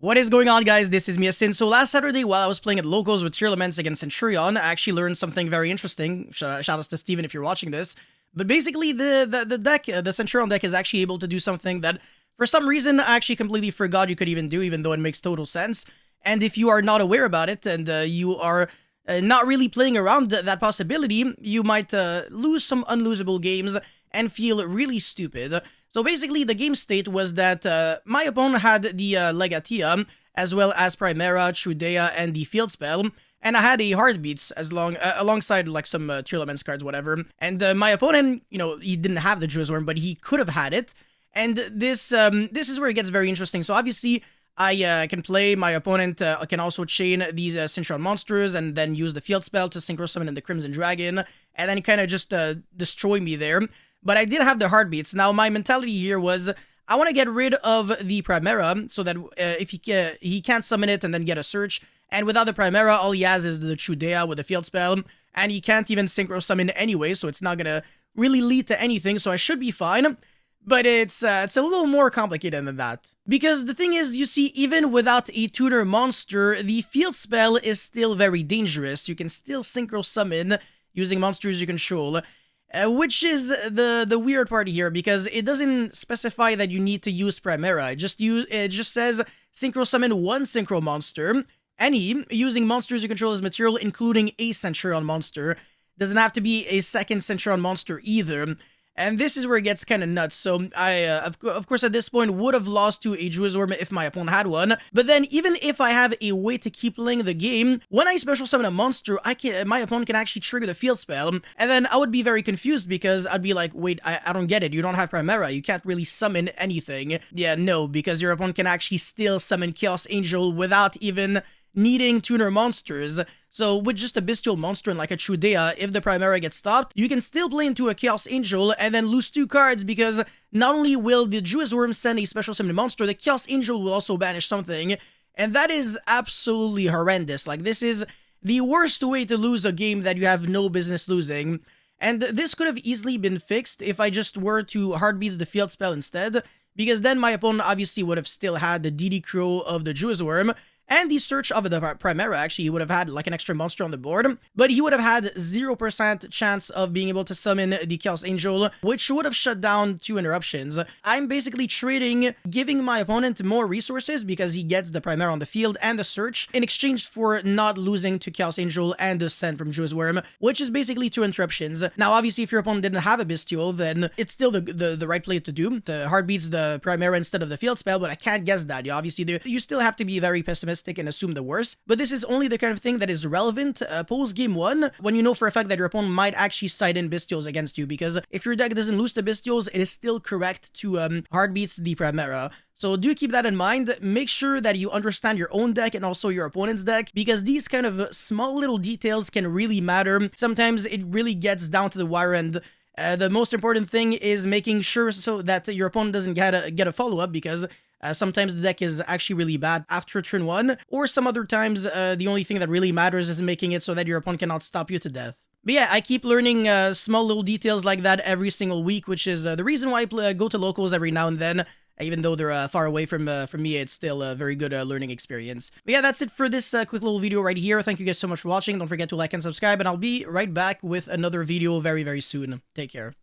What is going on, guys? This is Miasin. So last Saturday, while I was playing at locals with tier elements against Centurion, I actually learned something very interesting. Shout out to Steven if you're watching this. But basically, the deck, the Centurion deck, is actually able to do something that, for some reason, I actually completely forgot you could even do, even though it makes total sense. And if you are not aware about it, and you are not really playing around that possibility, you might lose some unlosable games and feel really stupid. So basically, the game state was that my opponent had the Legatia, as well as Primera, Trudea, and the Field Spell, and I had a Heartbeats alongside like some tier elements cards, whatever. And my opponent, you know, he didn't have the Jewsworm, but he could have had it. And this is where it gets very interesting. So obviously, I can play, my opponent can also chain these Centurion monsters and then use the Field Spell to Synchro Summon in the Crimson Dragon, and then kind of just destroy me there. But I did have the Heartbeats. Now, my mentality here was, I want to get rid of the Primera, so that if he can't summon it and then get a search. And without the Primera, all he has is the Trudea with the Field Spell, and he can't even Synchro Summon anyway, so it's not going to really lead to anything, so I should be fine. But it's a little more complicated than that. Because the thing is, you see, even without a tuner monster, the Field Spell is still very dangerous. You can still Synchro Summon using monsters you control. Which is the weird part here, because it doesn't specify that you need to use Primera. It just says Synchro Summon one Synchro monster, any, using monsters you control as material, including a Centurion monster. Doesn't have to be a second Centurion monster either. And this is where it gets kind of nuts. So I, of course, at this point, would have lost to a Jewsworm if my opponent had one. But then, even if I have a way to keep playing the game, when I special summon a monster, my opponent can actually trigger the Field Spell. And then I would be very confused, because I'd be like, wait, I don't get it. You don't have Primera. You can't really summon anything. Yeah, no, because your opponent can actually still summon Chaos Angel without even needing tuner monsters. So with just a bestial monster and like a Trudea, if the Primera gets stopped, you can still play into a Chaos Angel and then lose 2 cards, because not only will the Jewsworm send a special summon monster, the Chaos Angel will also banish something, and that is absolutely horrendous. Like, this is the worst way to lose a game that you have no business losing. And this could have easily been fixed if I just were to Heartbeats the Field Spell instead, because then my opponent obviously would have still had the DD Crow of the Jewsworm, and the search of the Primera. Actually, he would have had like an extra monster on the board, but he would have had 0% chance of being able to summon the Chaos Angel, which would have shut down 2 interruptions. I'm basically trading, giving my opponent more resources because he gets the Primera on the field and the search, in exchange for not losing to Chaos Angel and the Send from Jewsworm, which is basically 2 interruptions. Now, obviously, if your opponent didn't have a Bestial, then it's still the right play to do. The Heartbeats the Primera instead of the Field Spell, but I can't guess that. Obviously, you still have to be very pessimistic and assume the worst, but this is only the kind of thing that is relevant post game 1, when you know for a fact that your opponent might actually side in Bestials against you, because if your deck doesn't lose to Bestials, it is still correct to Heartbeats the Primera. So do keep that in mind. Make sure that you understand your own deck and also your opponent's deck, because these kind of small little details can really matter. Sometimes it really gets down to the wire, and the most important thing is making sure so that your opponent doesn't get a follow-up, because sometimes the deck is actually really bad after turn 1, or some other times the only thing that really matters is making it so that your opponent cannot stop you to death. But yeah, I keep learning small little details like that every single week, which is the reason why I go to locals every now and then. Even though they're far away from me, it's still a very good learning experience. But yeah, that's it for this quick little video right here. Thank you guys so much for watching. Don't forget to like and subscribe, and I'll be right back with another video very, very soon. Take care.